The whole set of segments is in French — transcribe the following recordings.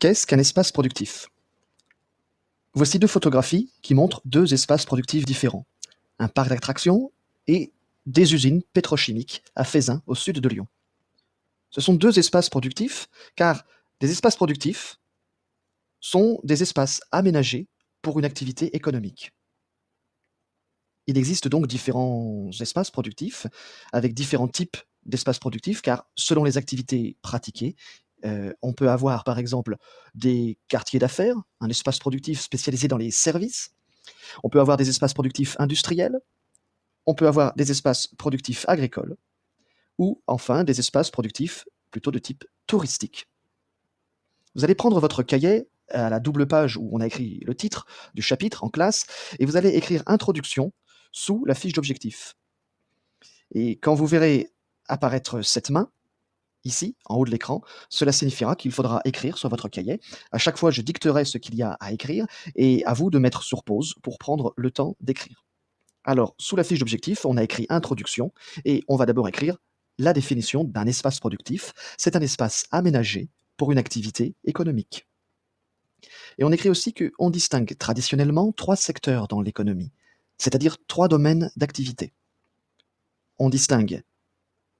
Qu'est-ce qu'un espace productif? Voici deux photographies qui montrent deux espaces productifs différents. Un parc d'attractions et des usines pétrochimiques à Feyzin, au sud de Lyon. Ce sont deux espaces productifs, car des espaces productifs sont des espaces aménagés pour une activité économique. Il existe donc différents espaces productifs, avec différents types d'espaces productifs, car selon les activités pratiquées, on peut avoir par exemple des quartiers d'affaires, un espace productif spécialisé dans les services, on peut avoir des espaces productifs industriels, on peut avoir des espaces productifs agricoles, ou enfin des espaces productifs plutôt de type touristique. Vous allez prendre votre cahier à la double page où on a écrit le titre du chapitre en classe, et vous allez écrire introduction sous la fiche d'objectif. Et quand vous verrez apparaître cette main, ici, en haut de l'écran, cela signifiera qu'il faudra écrire sur votre cahier. À chaque fois, je dicterai ce qu'il y a à écrire, et à vous de mettre sur pause pour prendre le temps d'écrire. Alors, sous la fiche d'objectif, on a écrit introduction, et on va d'abord écrire la définition d'un espace productif. C'est un espace aménagé pour une activité économique. Et on écrit aussi qu'on distingue traditionnellement trois secteurs dans l'économie, c'est-à-dire trois domaines d'activité. On distingue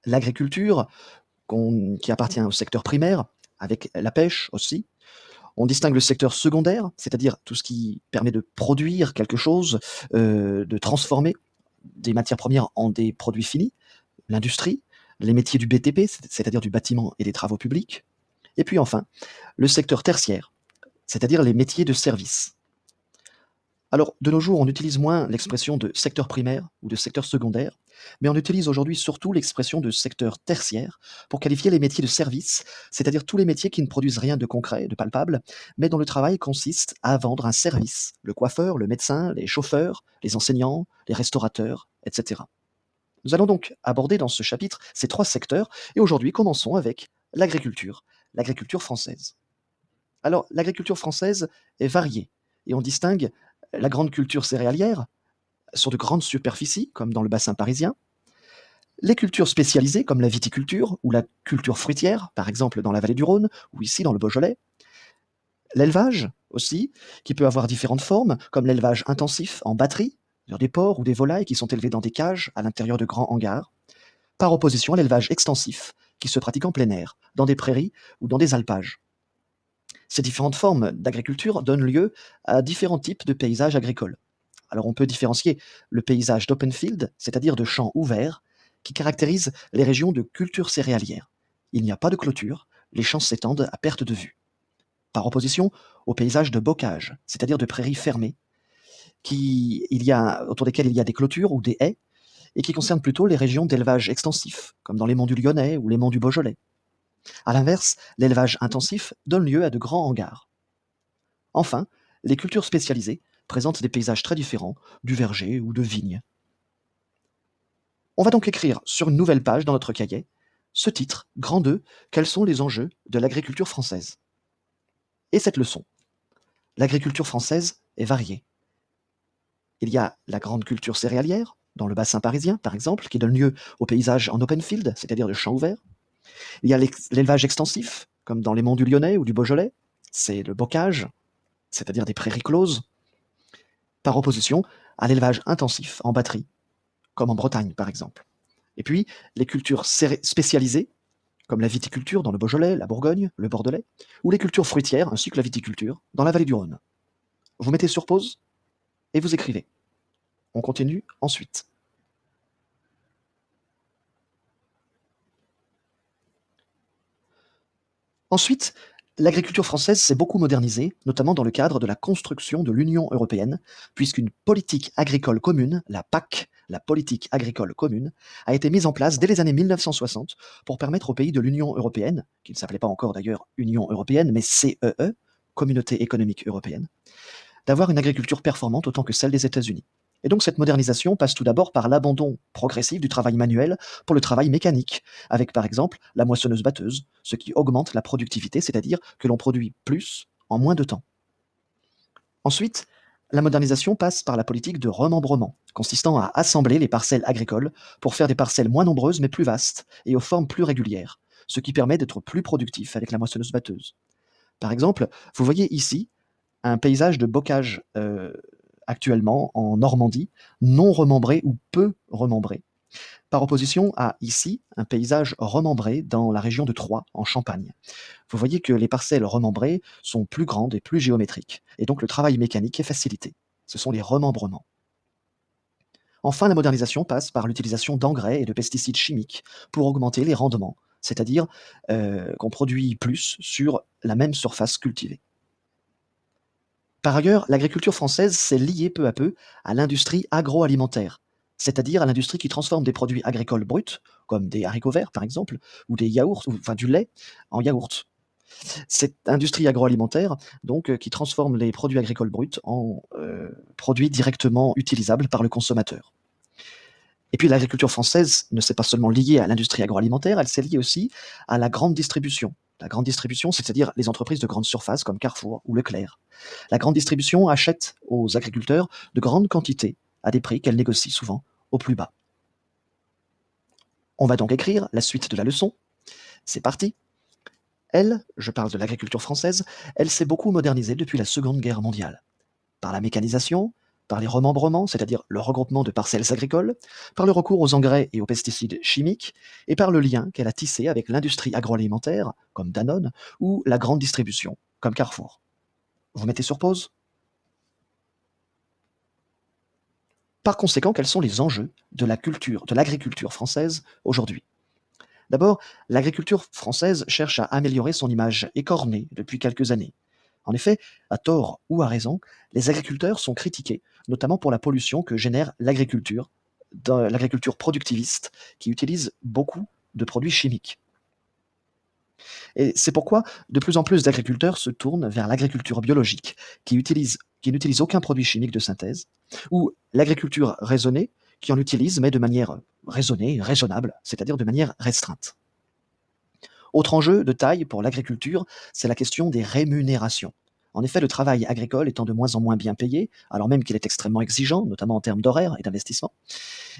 l'agriculture, qui appartient au secteur primaire, avec la pêche aussi. On distingue le secteur secondaire, c'est-à-dire tout ce qui permet de produire quelque chose, de transformer des matières premières en des produits finis, l'industrie, les métiers du BTP, c'est-à-dire du bâtiment et des travaux publics. Et puis enfin, le secteur tertiaire, c'est-à-dire les métiers de service. Alors, de nos jours, on utilise moins l'expression de secteur primaire ou de secteur secondaire, mais on utilise aujourd'hui surtout l'expression de secteur tertiaire pour qualifier les métiers de service, c'est-à-dire tous les métiers qui ne produisent rien de concret, de palpable, mais dont le travail consiste à vendre un service. Le coiffeur, le médecin, les chauffeurs, les enseignants, les restaurateurs, etc. Nous allons donc aborder dans ce chapitre ces trois secteurs, et aujourd'hui commençons avec l'agriculture française. Alors, l'agriculture française est variée, et on distingue la grande culture céréalière, sur de grandes superficies, comme dans le bassin parisien, les cultures spécialisées, comme la viticulture ou la culture fruitière, par exemple dans la vallée du Rhône, ou ici dans le Beaujolais, l'élevage aussi, qui peut avoir différentes formes, comme l'élevage intensif en batterie, sur des porcs ou des volailles qui sont élevés dans des cages à l'intérieur de grands hangars, par opposition à l'élevage extensif, qui se pratique en plein air, dans des prairies ou dans des alpages. Ces différentes formes d'agriculture donnent lieu à différents types de paysages agricoles. Alors on peut différencier le paysage d'open field, c'est-à-dire de champs ouverts, qui caractérise les régions de culture céréalière. Il n'y a pas de clôture, les champs s'étendent à perte de vue. Par opposition au paysage de bocage, c'est-à-dire de prairies fermées, autour desquelles il y a des clôtures ou des haies, et qui concernent plutôt les régions d'élevage extensif, comme dans les monts du Lyonnais ou les monts du Beaujolais. A l'inverse, l'élevage intensif donne lieu à de grands hangars. Enfin, les cultures spécialisées présentent des paysages très différents, du verger ou de vignes. On va donc écrire sur une nouvelle page dans notre cahier ce titre, grand 2, quels sont les enjeux de l'agriculture française? Et cette leçon. L'agriculture française est variée. Il y a la grande culture céréalière, dans le bassin parisien par exemple, qui donne lieu au paysage en open field, c'est-à-dire de champs ouverts. Il y a l'élevage extensif, comme dans les monts du Lyonnais ou du Beaujolais, c'est le bocage, c'est-à-dire des prairies closes, par opposition à l'élevage intensif en batterie, comme en Bretagne par exemple. Et puis, les cultures spécialisées, comme la viticulture dans le Beaujolais, la Bourgogne, le Bordelais, ou les cultures fruitières, ainsi que la viticulture, dans la vallée du Rhône. Vous mettez sur pause et vous écrivez. On continue ensuite. Ensuite, l'agriculture française s'est beaucoup modernisée, notamment dans le cadre de la construction de l'Union européenne, puisqu'une politique agricole commune, la PAC, la politique agricole commune, a été mise en place dès les années 1960 pour permettre aux pays de l'Union européenne, qui ne s'appelait pas encore d'ailleurs Union européenne, mais CEE, Communauté économique européenne, d'avoir une agriculture performante autant que celle des États-Unis. Et donc cette modernisation passe tout d'abord par l'abandon progressif du travail manuel pour le travail mécanique, avec par exemple la moissonneuse-batteuse, ce qui augmente la productivité, c'est-à-dire que l'on produit plus en moins de temps. Ensuite, la modernisation passe par la politique de remembrement, consistant à assembler les parcelles agricoles pour faire des parcelles moins nombreuses mais plus vastes et aux formes plus régulières, ce qui permet d'être plus productif avec la moissonneuse-batteuse. Par exemple, vous voyez ici un paysage de bocage actuellement en Normandie, non remembré ou peu remembré, par opposition à ici un paysage remembré dans la région de Troyes, en Champagne. Vous voyez que les parcelles remembrées sont plus grandes et plus géométriques, et donc le travail mécanique est facilité. Ce sont les remembrements. Enfin, la modernisation passe par l'utilisation d'engrais et de pesticides chimiques pour augmenter les rendements, c'est-à-dire qu'on produit plus sur la même surface cultivée. Par ailleurs, l'agriculture française s'est liée peu à peu à l'industrie agroalimentaire, c'est-à-dire à l'industrie qui transforme des produits agricoles bruts, comme des haricots verts par exemple, ou des yaourts, ou, enfin du lait, en yaourt. Cette industrie agroalimentaire, donc, qui transforme les produits agricoles bruts en produits directement utilisables par le consommateur. Et puis l'agriculture française ne s'est pas seulement liée à l'industrie agroalimentaire, elle s'est liée aussi à la grande distribution. La grande distribution, c'est-à-dire les entreprises de grande surface comme Carrefour ou Leclerc. La grande distribution achète aux agriculteurs de grandes quantités à des prix qu'elle négocie souvent au plus bas. On va donc écrire la suite de la leçon. C'est parti. Elle, je parle de l'agriculture française, elle s'est beaucoup modernisée depuis la Seconde Guerre mondiale. Par la mécanisation, par les remembrements, c'est-à-dire le regroupement de parcelles agricoles, par le recours aux engrais et aux pesticides chimiques, et par le lien qu'elle a tissé avec l'industrie agroalimentaire, comme Danone, ou la grande distribution, comme Carrefour. Vous mettez sur pause? Par conséquent, quels sont les enjeux de l'agriculture française aujourd'hui? D'abord, l'agriculture française cherche à améliorer son image écornée depuis quelques années. En effet, à tort ou à raison, les agriculteurs sont critiqués, notamment pour la pollution que génère l'agriculture productiviste, qui utilise beaucoup de produits chimiques. Et c'est pourquoi de plus en plus d'agriculteurs se tournent vers l'agriculture biologique, qui n'utilise aucun produit chimique de synthèse, ou l'agriculture raisonnée, qui en utilise, mais de manière raisonnée, raisonnable, c'est-à-dire de manière restreinte. Autre enjeu de taille pour l'agriculture, c'est la question des rémunérations. En effet, le travail agricole étant de moins en moins bien payé, alors même qu'il est extrêmement exigeant, notamment en termes d'horaire et d'investissement,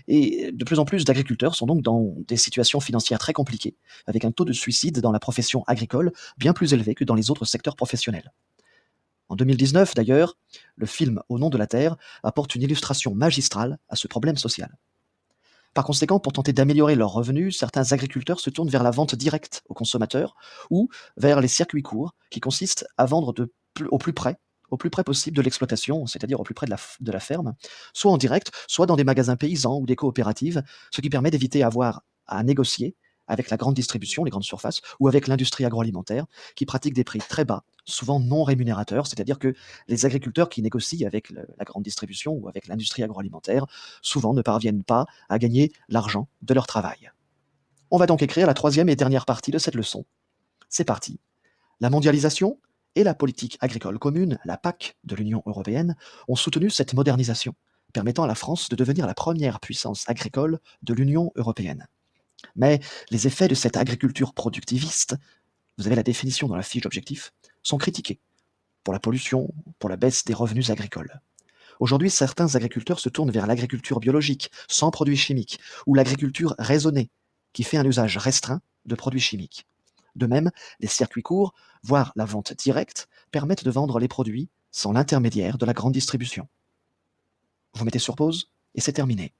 et de plus en plus d'agriculteurs sont donc dans des situations financières très compliquées, avec un taux de suicide dans la profession agricole bien plus élevé que dans les autres secteurs professionnels. En 2019, d'ailleurs, le film Au nom de la terre apporte une illustration magistrale à ce problème social. Par conséquent, pour tenter d'améliorer leurs revenus, certains agriculteurs se tournent vers la vente directe aux consommateurs ou vers les circuits courts qui consistent à vendre au plus près possible de l'exploitation, c'est-à-dire au plus près de la ferme, soit en direct, soit dans des magasins paysans ou des coopératives, ce qui permet d'éviter avoir à négocier avec la grande distribution, les grandes surfaces, ou avec l'industrie agroalimentaire, qui pratique des prix très bas, souvent non rémunérateurs, c'est-à-dire que les agriculteurs qui négocient avec la grande distribution ou avec l'industrie agroalimentaire, souvent ne parviennent pas à gagner l'argent de leur travail. On va donc écrire la troisième et dernière partie de cette leçon. C'est parti. La mondialisation et la politique agricole commune, la PAC de l'Union européenne, ont soutenu cette modernisation, permettant à la France de devenir la première puissance agricole de l'Union européenne. Mais les effets de cette agriculture productiviste, vous avez la définition dans la fiche d'objectif, sont critiqués pour la pollution, pour la baisse des revenus agricoles. Aujourd'hui, certains agriculteurs se tournent vers l'agriculture biologique, sans produits chimiques, ou l'agriculture raisonnée, qui fait un usage restreint de produits chimiques. De même, les circuits courts, voire la vente directe, permettent de vendre les produits sans l'intermédiaire de la grande distribution. Vous mettez sur pause et c'est terminé.